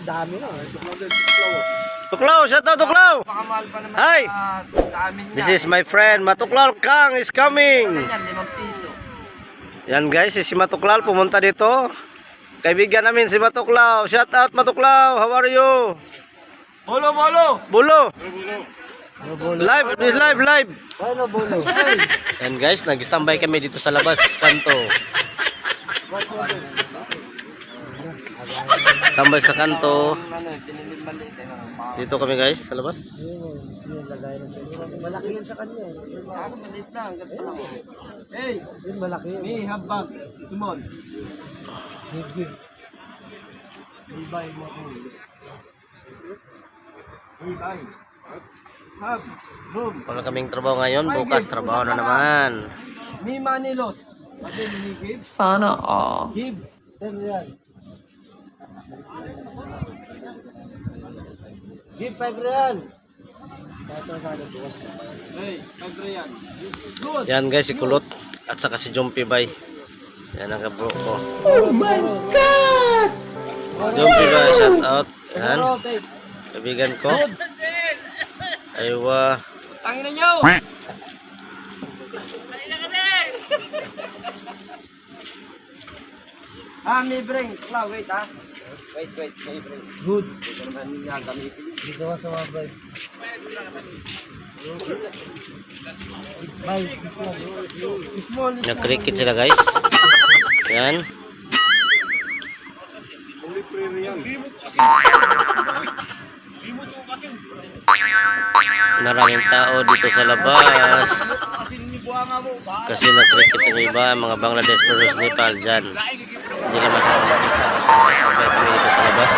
dami na. Tuklaw, shout out Tuklaw. Pakamahal pa naman Hi. sa amin This is my friend Matuklal Kang is coming. Yan, 5 piso. Yan guys, si Matuklal pumunta dito. Kaibigan namin si Matuklaw. Shout out Matuklaw, how are you? Bolo, bolo. Bulo. Live, live. Ano, bolo? Yan guys, nag-standby kami dito sa labas kanto. Standby sa kanto. Dito kami guys, sa labas. Malaki yan sa kanya. Ako, maliit lang. Ganito lang. Hey, yun malaki. May habag. Simon. Give. Ibay mo ako. Ibay. Hab. Boom. Wala kaming trabaho ngayon, bukas trabaho na naman. May manilos. Pwede give. Sana all. Give. 10 real. Give 5 real. Hey, 5 real. Good. Yan guys, si Kulot at saka si Jumpy Bay. Yan ang kabro ko. Oh my God! Jumpy Bay, shout out. Yan, Okay. kaibigan ko. Aywa. Tangin na nyo! May bring. Wait Wait, may bring. Good. Dito naman niya gamitin. Dito ka sa mga bring. Nag-cricket sila guys. Yan. Maraming tao dito sa labas. Kasi nag-cricket yung iba, mga Bangladesh versus Nepal dyan. Hindi ka masyadong makita kasi sabay kami dito sa labas.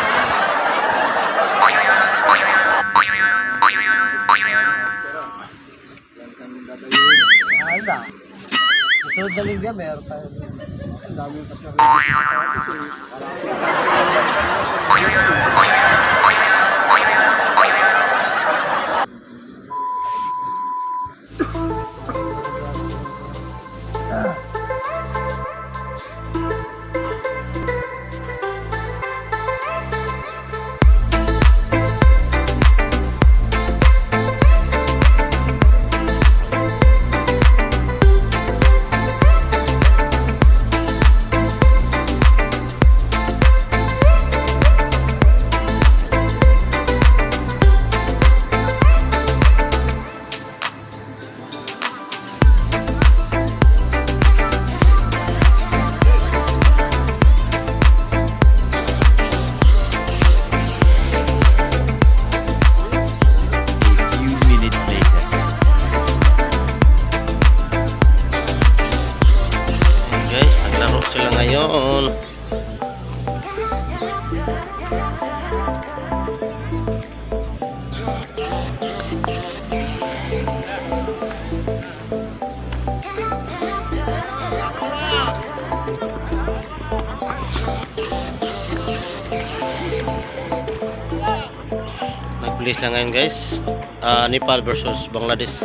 Susunod na lingga, meron tayo. Ang dami yung kapya. Sila ngayon. Nag-police lang ngayon guys. Nepal versus Bangladesh.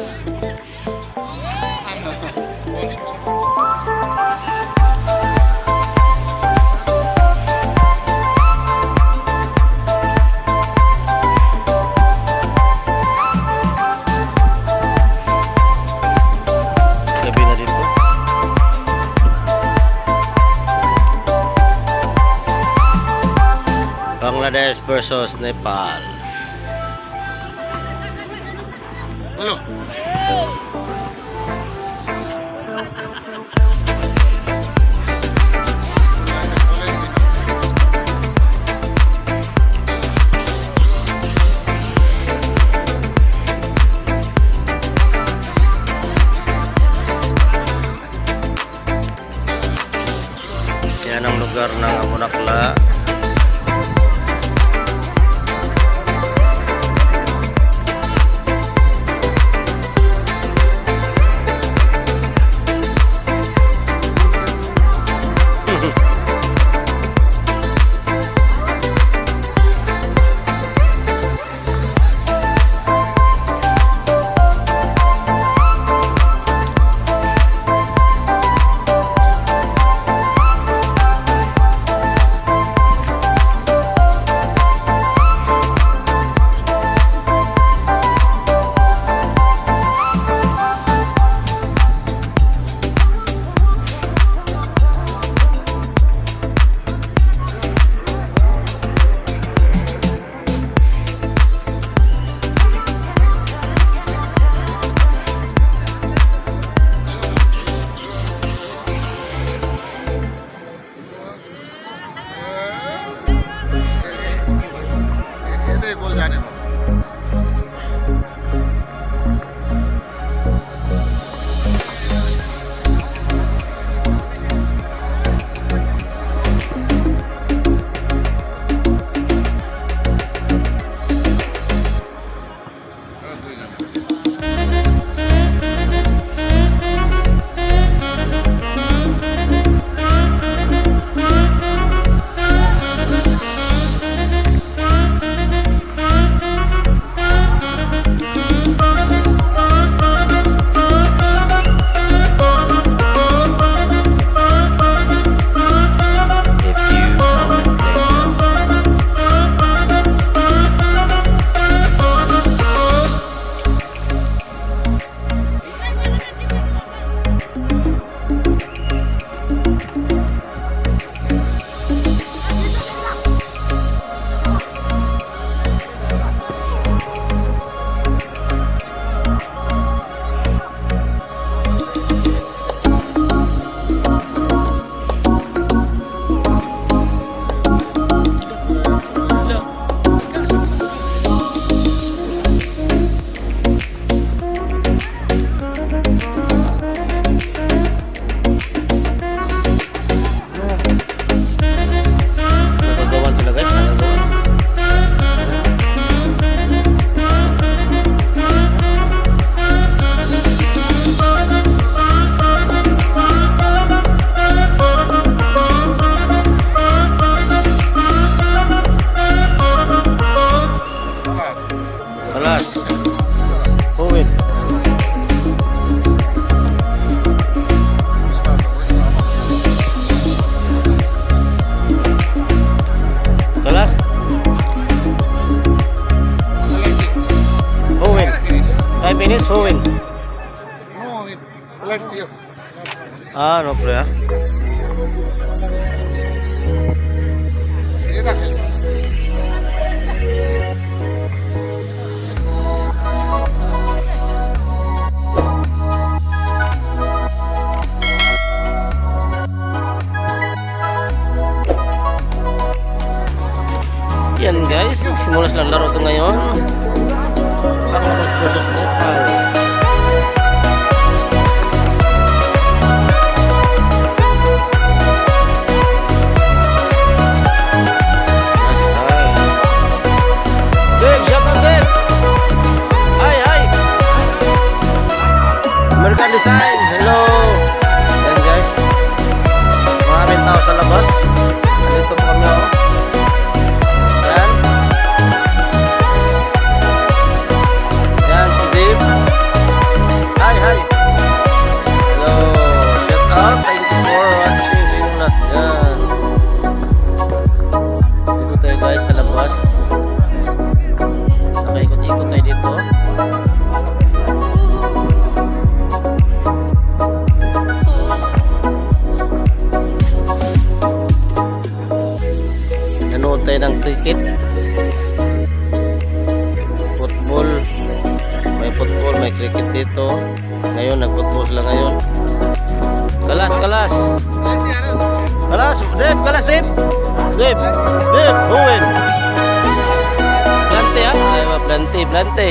Bangladesh versus Nepal. Halo. Yan ang lugar ng Amunakla. Kalas. Owen. Kalas. Owen. 5 minutes, Owen. Ah, no pre. Yan guys, simulas lang laro ito ngayon. Bangladesh versus Nepal. Last time. Dave, shout out Dave. Hi, hi. American Design, hello. Yan guys. Maraming tao sa labas. Andito po kami ako. Yan. Yan si Dave. Hi, hi. Hello. Shout out. Thank you for watching. Sa inyong lahat dyan. Dito tayo guys sa labas. Nakaikot-ikot tayo dito. Nanood tayo ng cricket, football, may cricket dito. Ngayon nag-football sila ngayon. Kalas, kalas. Kalas, Dave, kalas Dave. Dave, Dave, Owen. Plante ha, plante.